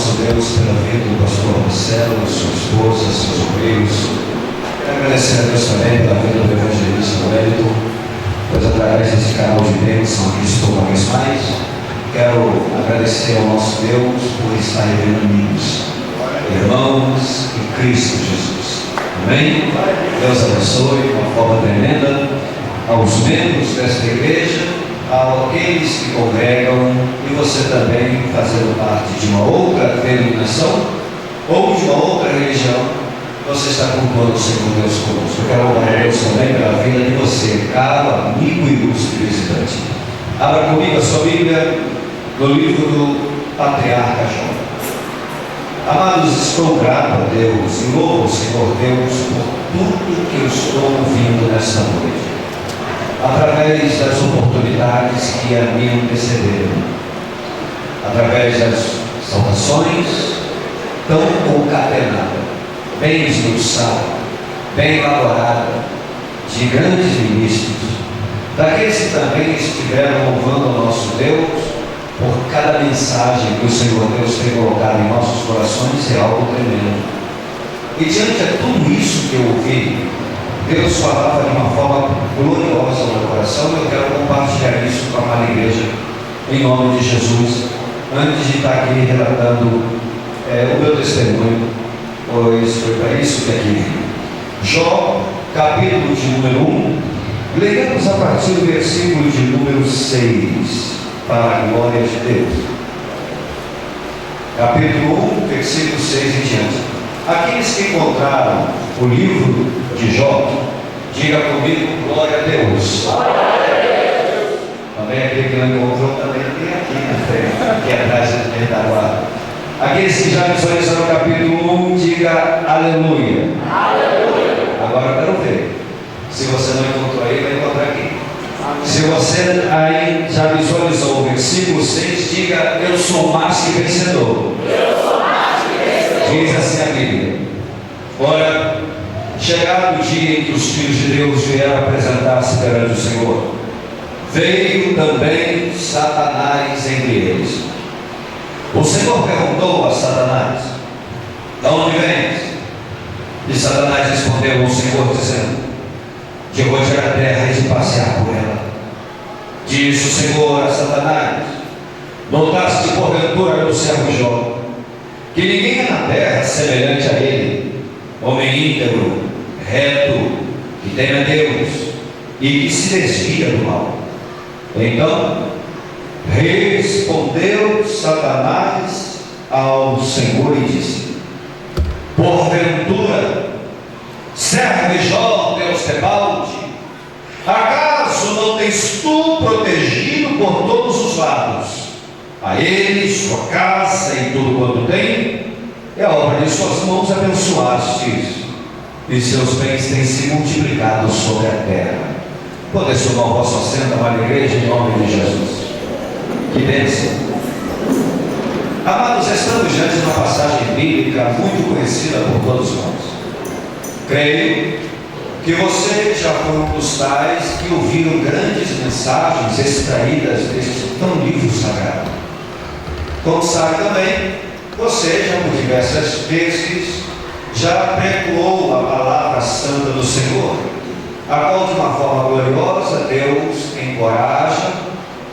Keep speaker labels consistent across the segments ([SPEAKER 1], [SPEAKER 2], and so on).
[SPEAKER 1] nosso Deus pela vida do pastor Marcelo, sua esposa, seus obreiros. Quero agradecer a Deus também pela vida do evangelista Wellington, pois através desse canal de bênção aqui estou uma vez mais. Quero agradecer ao nosso Deus por estar revelando amigos, irmãos em Cristo Jesus. Amém? Deus abençoe de uma forma tremenda aos membros desta igreja, àqueles que congregam, e você também fazendo parte de uma outra denominação ou de uma outra religião, você está cultuando o Senhor Deus conosco. Eu quero louvar a Deus também pela vida de você, caro amigo e ilustre visitante. Abra comigo a sua Bíblia no livro do Patriarca Jó. Amados, estou grato a Deus e louvo o Senhor Deus por tudo que eu estou ouvindo nesta noite, através das oportunidades que a me antecederam, através das saudações tão concatenadas, bem esmiuçada, bem elaborada, de grandes ministros, daqueles que também estiveram louvando ao nosso Deus por cada mensagem que o Senhor Deus tem colocado em nossos corações. É algo tremendo. E diante de tudo isso que eu ouvi, Deus falava de uma forma gloriosa ao meu coração. Eu quero compartilhar isso com a amada igreja, em nome de Jesus, antes de estar aqui relatando o meu testemunho, pois foi para isso que aqui Jó, capítulo de número 1, leamos a partir do versículo de número 6, para a glória de Deus. Capítulo 1, versículo 6 em diante. Aqueles que encontraram o livro de Jó, diga comigo, glória a Deus. Glória a Deus. Também aquele que não encontrou também tem aqui na frente, aqui atrás da retaguarda. Aqueles que já visualizaram o capítulo 1, diga aleluia. Aleluia. Agora eu quero ver. Se você não encontrou aí, vai encontrar aqui. Se você aí já visualizou o versículo 6, diga, eu sou mais que vencedor. Eu sou mais que vencedor. Diz assim a Bíblia. Ora, chegado o dia em que os filhos de Deus vieram apresentar-se perante o Senhor, veio também Satanás entre eles. O Senhor perguntou a Satanás, de onde vens? E Satanás respondeu ao Senhor, dizendo, de rodear a terra e de passear por ela. Disse o Senhor a Satanás, notaste porventura meu servo Jó, que ninguém é na terra semelhante a ele, homem íntegro, reto, que teme a Deus e que se desvia do mal. Então respondeu Satanás ao Senhor e disse, porventura serve Jó, Deus Tebalde, acaso não tens tu protegido por todos os lados a ele, sua casa e tudo quanto tem? É a obra de suas mãos abençoastes, e seus bens têm se multiplicado sobre a terra. Poder tomar o vosso assento, amada igreja, em nome de Jesus. Que bênção. Amados, estamos diante de uma passagem bíblica muito conhecida por todos nós. Creio que você já foi um dos tais que ouviram grandes mensagens extraídas deste tão livro sagrado. Como sabe também, você já por diversas vezes já pregoou a palavra santa do Senhor, a qual de uma forma gloriosa Deus encoraja,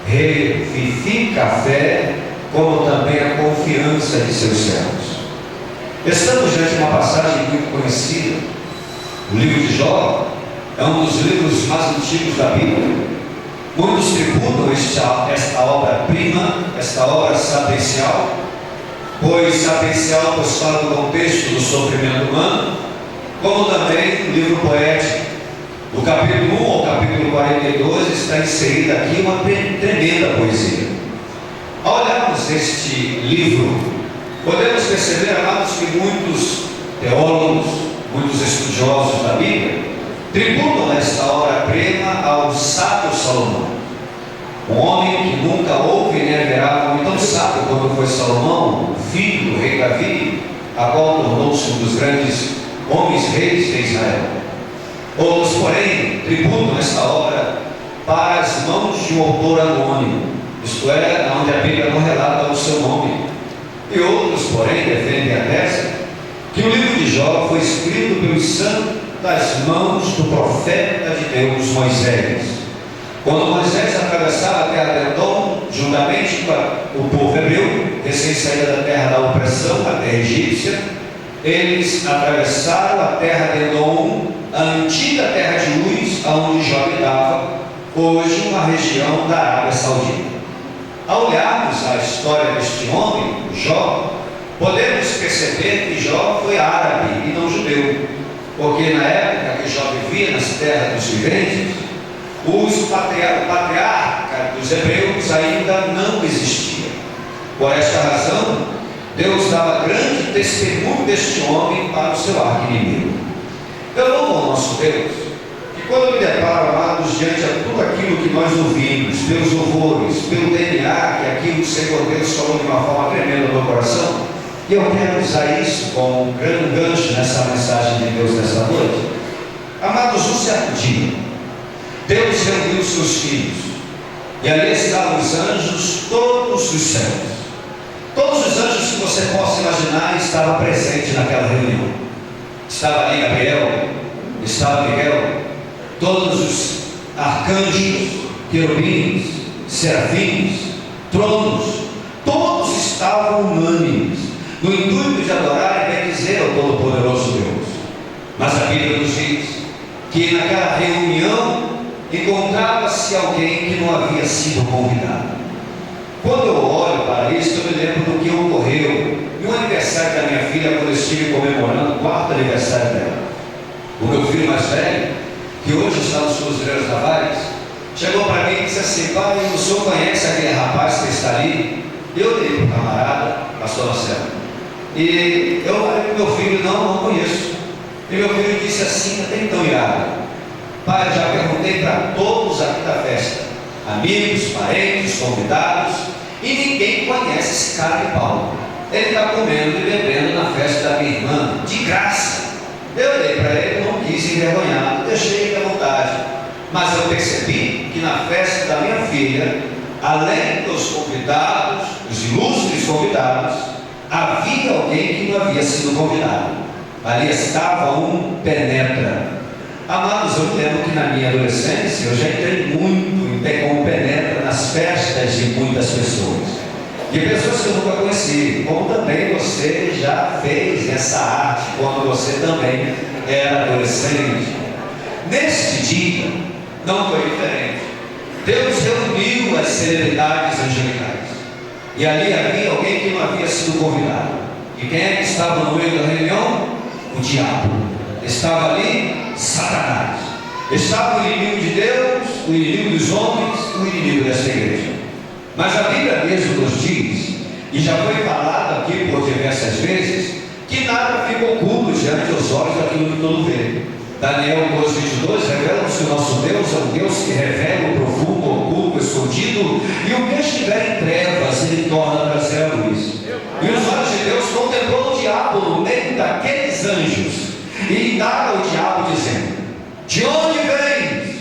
[SPEAKER 1] revivifica a fé, como também a confiança de seus servos. Estamos diante de uma passagem muito conhecida. O livro de Jó é um dos livros mais antigos da Bíblia. Muitos tributam esta obra-prima, esta obra sapiencial, pois sapiencial pois fala do contexto do sofrimento humano, como também o livro poético. Do capítulo 1 ao capítulo 42 está inserida aqui uma tremenda poesia. Ao olharmos este livro, podemos perceber, amados, que muitos teólogos, muitos estudiosos da Bíblia tributam esta obra-prima ao sábio Salomão, um homem que nunca houve nem haverá um homem tão sábio quanto foi Salomão, filho do rei Davi, a qual tornou-se um dos grandes homens reis de Israel. Outros, porém, tributam esta obra para as mãos de um autor anônimo, isto é, onde a Bíblia não relata o seu nome. E outros, porém, defendem a tese que o livro de Jó foi escrito pelos santas mãos do profeta de Deus, Moisés. Quando Moisés atravessava a terra de Edom, juntamente com o povo hebreu, recém-saída da terra da opressão, a terra egípcia, eles atravessaram a terra de Edom, a antiga terra de Uz, onde Jó habitava, hoje uma região da Arábia Saudita. Ao olharmos a história deste homem, Jó, podemos perceber que Jó foi árabe e não judeu, porque na época que Jó vivia nas terras dos viventes, o patriarca dos hebreus ainda não existia. Por esta razão, Deus dava grande testemunho deste homem para o seu arqui-inimigo. Eu louvo ao nosso Deus, que quando me deparo, amados, diante de tudo aquilo que nós ouvimos, pelos louvores, pelo DNA, que aquilo que o Senhor Deus falou de uma forma tremenda no meu coração, e eu quero usar isso como um grande gancho nessa mensagem de Deus nessa noite. Amados, um certo dia, Deus reuniu os seus filhos, e ali estavam os anjos, todos os céus. Todos os anjos que você possa imaginar estavam presentes naquela reunião. Estava ali Gabriel, estava Miguel, todos os arcanjos, querubins, serafins, tronos, todos estavam unânimes, no intuito de adorar e bendizer ao Todo-Poderoso Deus. Mas a Bíblia nos diz que naquela reunião encontrava-se alguém que não havia sido convidado. Quando eu olho para isso, eu me lembro do que ocorreu no aniversário da minha filha, quando eu estive comemorando o 4º aniversário dela. O meu filho mais velho, que hoje está nos Cruzeiros Navais, chegou para mim e disse assim: pai, o senhor conhece aquele rapaz que está ali? Eu olhei para o camarada, pastor Marcelo, e eu falei para o meu filho: não conheço. E meu filho disse assim, até então irado: pai, eu já perguntei para todos aqui da festa, amigos, parentes, convidados, e ninguém conhece esse cara de Paulo. Ele está comendo e bebendo na festa da minha irmã, de graça. Eu olhei para ele, não quis envergonhar, deixei ele à vontade. Mas eu percebi que na festa da minha filha, além dos convidados, os ilustres convidados, havia alguém que não havia sido convidado. Ali estava um penetra. Amados, eu me lembro que na minha adolescência eu já entrei muito como penetra nas festas de muitas pessoas, de pessoas que eu nunca conheci, como também você já fez essa arte quando você também era adolescente. Neste dia não foi diferente. Deus reuniu as celebridades angelicais, e ali havia alguém que não havia sido convidado. E quem é que estava no meio da reunião? O diabo. Estava ali Satanás. Estava o inimigo de Deus, o inimigo dos homens, o inimigo desta igreja. Mas a Bíblia mesmo nos diz, e já foi falado aqui por diversas vezes, que nada fica oculto diante dos olhos daquilo que todo vê. Daniel 2:22 revela-nos que o nosso Deus é um Deus que revela o profundo, o oculto, o escondido, e o que estiver em trevas ele torna a trazer a luz. E os olhos de Deus contemplou o diabo no meio daqueles anjos, e indaga o diabo dizendo: de onde vens?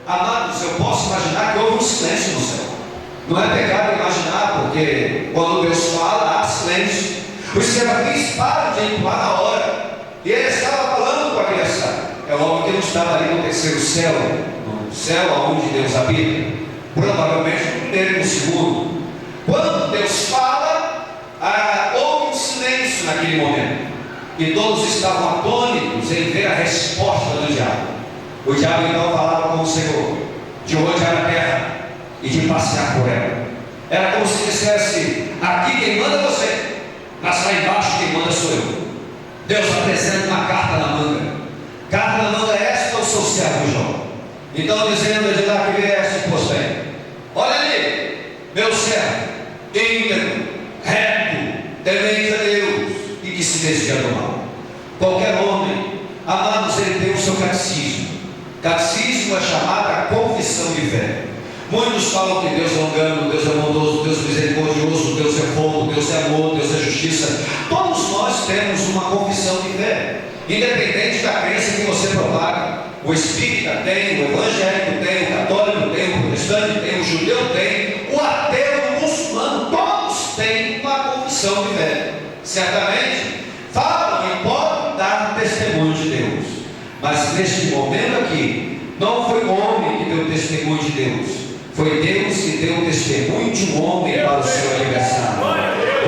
[SPEAKER 1] Amados, eu posso imaginar que houve um silêncio no céu. Não é pecado imaginar, porque quando Deus fala, há silêncio. Os serafins param de entoar na hora, e ele estava falando com a criação. É óbvio que ele não estava ali no terceiro céu, no céu onde Deus habita, provavelmente no primeiro e no segundo. Quando Deus fala, houve um silêncio naquele momento, e todos estavam atônitos em ver a resposta do diabo. O diabo então falava com o Senhor de rodear a terra e de passear por ela. Era como se dissesse: aqui quem manda é você, mas lá embaixo quem manda sou eu. Deus apresenta uma carta na manga. Carta na manga é esta, o seu servo Jó. Então dizendo: de lá que vieste, pois bem, olha ali, meu servo, íntegro, reto, temente a Deus e que se desvia do mal. Qualquer homem, amados, ele tem o seu catecismo. Catecismo é chamada a confissão de fé. Muitos falam que Deus é longano, Deus é bondoso, Deus é misericordioso, Deus é fogo, Deus é amor, Deus é justiça. Todos nós temos uma confissão de fé, independente da crença que você propaga. O espírita tem, o evangélico tem, o católico tem, o protestante tem, o judeu tem, o ateu, o muçulmano, todos têm uma confissão de fé. neste momento aqui, não foi o homem que deu testemunho de Deus, foi Deus que deu testemunho de um homem para o seu aniversário.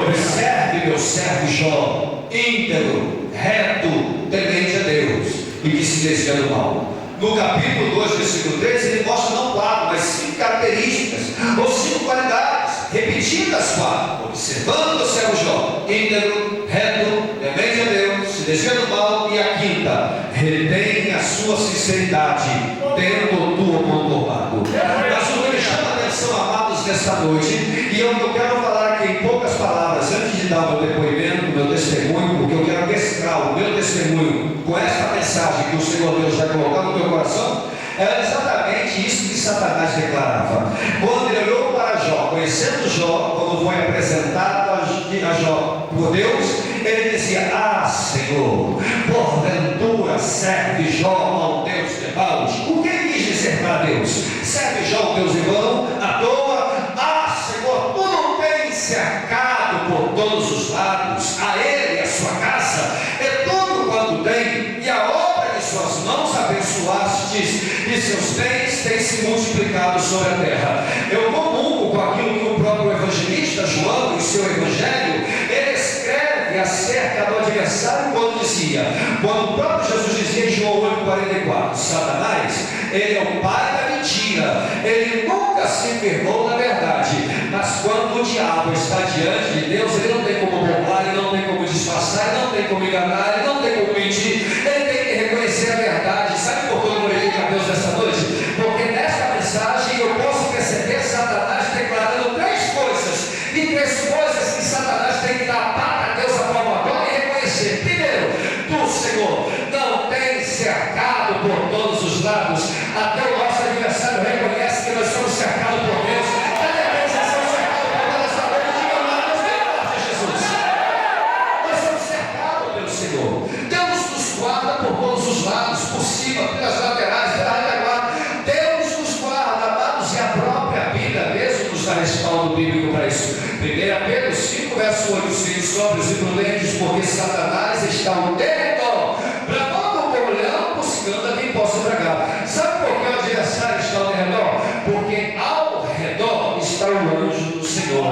[SPEAKER 1] Observe, meu servo Jó, íntegro, reto, temente a Deus e que se desvia do mal. No capítulo 2, versículo 3, ele mostra não 4, mas 5 características, ou 5 qualidades, repetidas 4, observando o servo Jó, íntegro, reto, temente a Deus, se desvia do mal, e a quinta, retém a sua sinceridade, tendo tua conturbado. Mas o que me chama a atenção, amados, nesta noite, e eu quero falar aqui em poucas palavras, antes de dar o meu depoimento, o meu testemunho, porque eu quero mesclar o meu testemunho com esta mensagem que o Senhor Deus vai colocar no meu coração. Era exatamente isso que Satanás declarava. Quando ele olhou para Jó, conhecendo Jó, quando foi apresentado a Jó por Deus, ele dizia: ah, Senhor, porventura serve Jó ao Deus de Baus. O que ele quis dizer para Deus? Serve Jó ao Deus de vão, à toa? Ah, Senhor, tu não tens cercado por todos os lados a ele e a sua casa, é tudo quanto tem, e a obra de suas mãos abençoastes, e seus bens têm se multiplicado sobre a terra. Eu comungo com aquilo que o próprio evangelista João, em seu evangelho, ele escreve acerca do adversário, quando dizia, quando o próprio Jesus dizia em João 8,44, Satanás, ele é o pai da mentira, ele nunca se firmou na verdade, mas quando o diabo está diante de Deus, ele não tem como burlar, ele não tem como disfarçar, ele não tem como enganar, ele não tem como mentir, ele tem que reconhecer a verdade. Sabe por que eu glorifico a Deus nessa noite? Porque nesta mensagem eu posso perceber Satanás declarando 3 coisas, e 3 coisas que Satanás tem que dar para Deus a palma e reconhecer. Primeiro, tu, Senhor, não tens cercado por todos os lados. Até o nosso adversário reconhece que nós somos cercados por Deus. Cadê a sensação cercada por Deus esta noite? Diga lá, Deus tem parte de Jesus. Nós somos cercados pelo Senhor. Deus nos guarda por todos os lados, por cima, pelas laterais, pela retaguarda. Deus nos guarda, amados, e a própria Bíblia mesmo nos dá respaldo bíblico para isso. 1 Pedro 5, verso 8, sejam sóbrios e prudentes, porque Satanás está ao derredor, bramando como leão, buscando a quem possa tragar. Sabe por que o adversário está ao redor? Porque ao redor está o anjo do Senhor.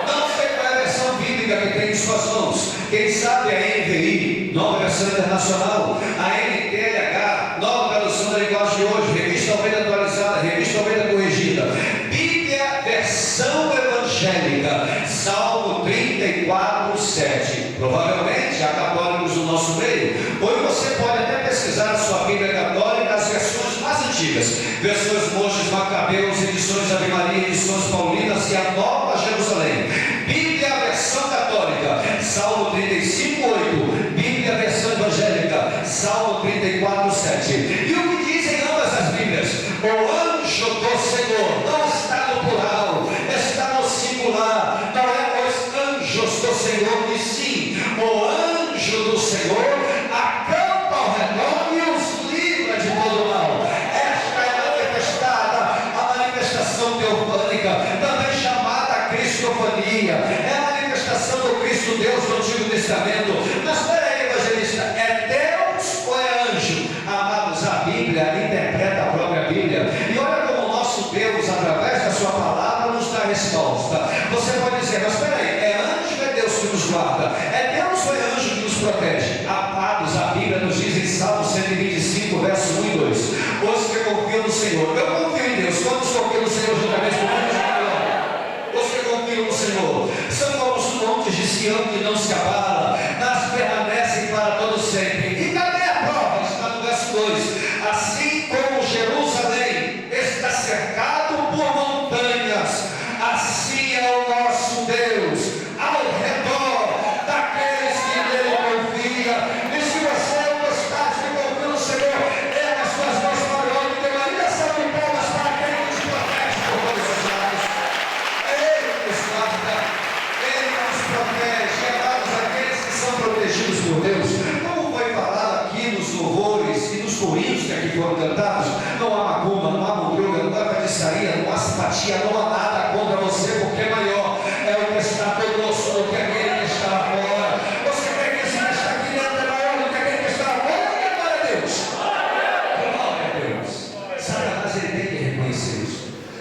[SPEAKER 1] Não sei qual é a versão bíblica que tem em suas mãos. Quem sabe a NVI, Nova Versão Internacional, a NTLH, Nova Tradução da Linguagem de Hoje, Revista Almeida Atualizada, Revista Almeida Corrigida, Bíblia Versão Evangélica, Salmo 34, 7. Provavelmente há católicos no nosso meio. Ou você pode até pesquisar na sua Bíblia católica as versões mais antigas, versões Monges Macabeus, edições Ave Maria, edições Paulinas e a Nova Jerusalém. Bíblia Versão Católica, Salmo 35, 8. Bíblia Versão Evangélica, Salmo 34, 7. E o que dizem ambas as Bíblias? O anjo do Senhor não está no plural, está no singular. Não é os anjos do Senhor, e sim o anjo do Senhor acampa ao redor e os livra de todo mal. Esta é manifestada, a manifestação teofânica, também chamada cristofania. É a manifestação do Cristo Deus no Antigo Testamento. Mas espera aí, evangelista, é Deus ou é anjo? Amados, a Bíblia interpreta a própria Bíblia, e olha como o nosso Deus, através da sua palavra, nos dá resposta. Você pode dizer, mas espera aí, é anjo ou é Deus que nos guarda? É Deus ou é anjo que nos protege? Amados, a Bíblia nos diz em Salmo 125, verso 1 e 2, os que confiam no Senhor. Eu confio em Deus. Quantos confiam no Senhor juntamente comigo? Os que confiam no Senhor são como os montes de Sião que não se abala, mas permanecem para todo sempre. E cadê a prova? Está no verso 2. Assim como Jerusalém está cercado por montanhas, assim é o nosso Deus ao redor daqueles que nele confia. E se você não está de confiar no Senhor, erga as suas mãos para o alto e dê uma ligação de palmas para aquele que nos protege por todos os lados. Ele nos guarda, ele nos protege. Amados, aqueles que são protegidos por Deus, como foi falado aqui nos louvores e nos corinhos que aqui foram cantados, não há macumba, não há mudruga, não há feitiçaria, não há simpatia, não há nada contra você, porque maior é o que está conosco do que aquele que está lá fora. Você crê que esse que está aqui dentro é maior do que aquele que está lá fora? Glória a Deus!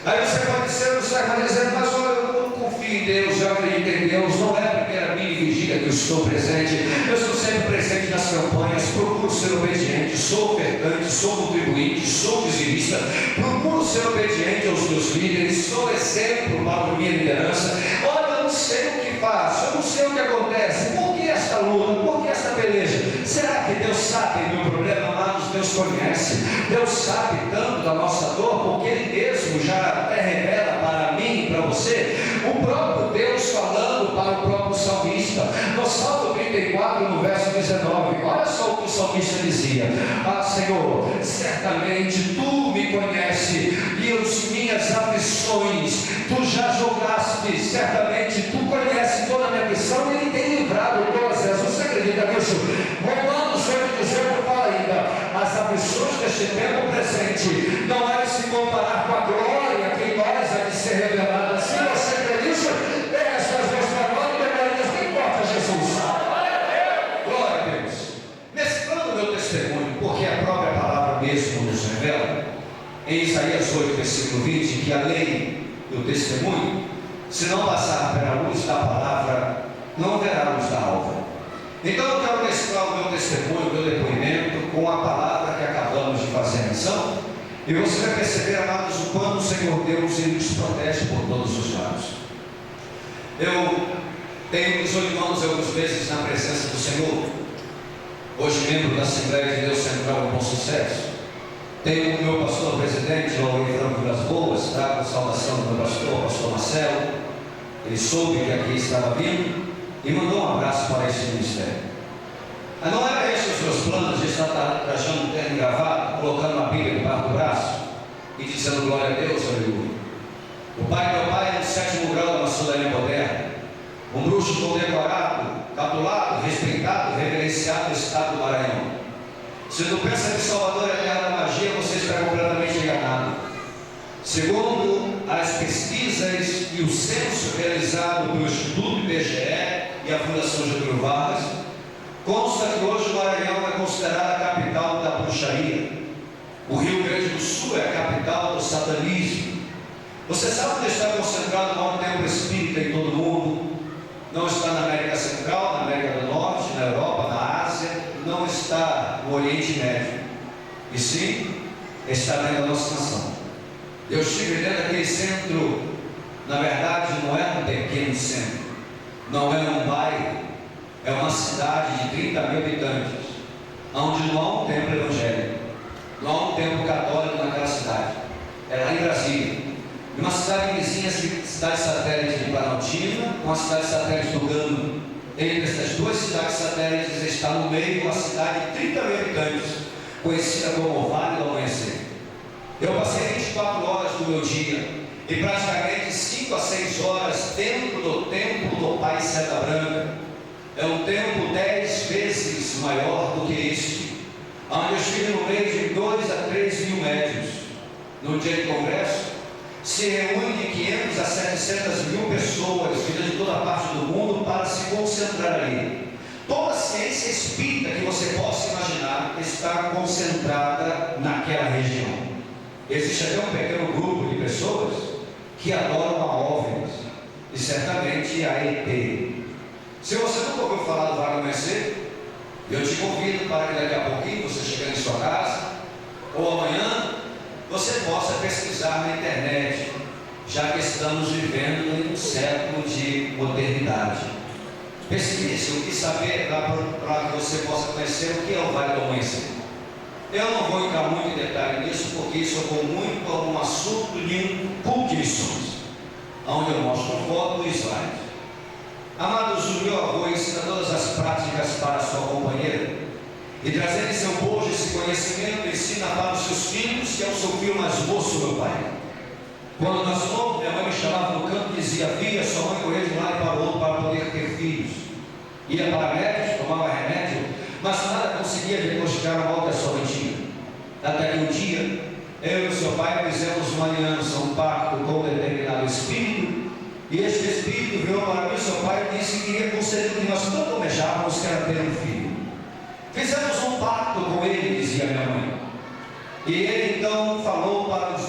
[SPEAKER 1] Aí você pode dizer, você vai dizer, mas olha, eu não confio em Deus, eu acredito em Deus, não é a primeira mini vigília que eu estou presente, eu estou sempre presente nas campanhas, procuro ser obediente, sou ofertante, sou contribuinte, sou dizimista, procuro ser obediente aos meus líderes, sou exemplo para a minha liderança. Olha, eu não sei o que faço, eu não sei o que acontece, por que esta luta, por que esta peleja? Será que Deus sabe do meu problema, amados? Deus conhece, Deus sabe tanto da nossa dor, porque Ele mesmo já até revela para mim e para você, o próprio Deus falando para o próprio salmista, no Salmo 34, no verso 19, olha só o que o salmista dizia: ah, Senhor, certamente Tu me conheces, e as minhas aflições Tu já julgaste, certamente Tu conheces toda a minha aflição, e Ele tem livrado todas elas. Você acredita nisso? Romanos 8,18 fala ainda: as aflições deste tempo presente não é de se comparar com a glória que em nós há de ser revelada. Se você crê nisso, pega as suas mãos para nós e declara: não importa, Jesus. Glória a Deus. Mesclando o meu testemunho, porque a própria palavra mesmo nos revela, em Isaías 8, versículo 20, que a lei do testemunho, se não passar pela luz da palavra, não haverá luz da alva. Então eu quero mesclar o meu testemunho, o meu depoimento com a palavra que acabamos de fazer a missão, e você vai perceber, amados, o quanto o Senhor Deus Ele nos protege por todos os lados. Eu tenho 18 anos e alguns meses na presença do Senhor, hoje membro da Assembleia de Deus Central em Bom Sucesso. Tenho o meu pastor presidente, o Laureano Franco Vilas Boas, está com saudação do meu pastor, pastor Marcelo. Ele soube que aqui estava vindo e mandou um abraço para esse ministério. Mas não era esse os seus planos de estar trajando um terno e gravata, colocando uma Bíblia debaixo do braço e dizendo glória a Deus, aleluia. O pai do meu pai é no 7º grau da maçonaria moderna, um bruxo condecorado, capulado, respeitado, reverenciado no estado do Maranhão. Se tu pensa que Salvador é a terra da magia, você está completamente enganado. Segundo as pesquisas e o censo realizado pelo Instituto IBGE e a Fundação Getúlio Vargas, consta que hoje o Maranhão é considerado a capital da bruxaria. O Rio Grande do Sul é a capital do satanismo. Você sabe onde está concentrado o maior templo espírita em todo o mundo? Não está na América Central, na América do Norte, na Europa, na Ásia, não está no Oriente Médio, e sim está dentro da nossa nação. Eu estive dentro daquele centro, na verdade não é um pequeno centro, não é um bairro, é uma cidade de 30 mil habitantes, onde não há um templo evangélico, não há um templo católico naquela cidade, é lá em Brasília. Uma cidade vizinha, cidade satélite de Planaltina, uma cidade satélite do Gano. Entre essas duas cidades satélites está no meio uma cidade de 30 mil habitantes, conhecida como Vale do Amanhecer. Eu passei 24 horas do meu dia e praticamente 5 a 6 horas dentro do templo do Pai Seta Branca. É um templo 10 vezes maior do que este, onde eu estive no meio de 2 a 3 mil médios. No dia de congresso, se reúne de 500 a 700 mil pessoas vindas de toda parte do mundo para se concentrar ali. Toda a ciência espírita que você possa imaginar está concentrada naquela região. Existe até um pequeno grupo de pessoas que adoram a OVNIs e certamente a ET. Se você nunca ouviu falar do Vale do Amanhecer, eu te convido para que daqui a pouquinho você chegar em sua casa ou amanhã você possa pesquisar na internet, já que estamos vivendo em um século de modernidade. Pesquise o que saber para que você possa conhecer o que é o Vale do Amanhecer. Eu não vou entrar muito em detalhe nisso, porque isso eu vou muito a um assunto de um culto de missões, onde eu mostro foto e slide. Amados, o meu avô ensina todas as práticas para a sua companheira, e trazendo em seu bojo esse conhecimento, ensina para os seus filhos, que é o seu filho mais moço, meu pai. Quando nós fomos, minha mãe me chamava no canto e dizia: filha, sua mãe corria de um lado para o outro para poder ter filhos. Ia para médicos, tomava remédio, mas nada conseguia diagnosticar a mal que a sua mãe tinha. Até que um dia, eu e o seu pai fizemos uma aliança, um pacto com um determinado espírito, e este espírito veio para mim, seu pai, e disse que iria conceder o que nós tanto almejávamos, que era ter um filho. Fizemos um pacto com ele, dizia minha mãe. E ele então falou para os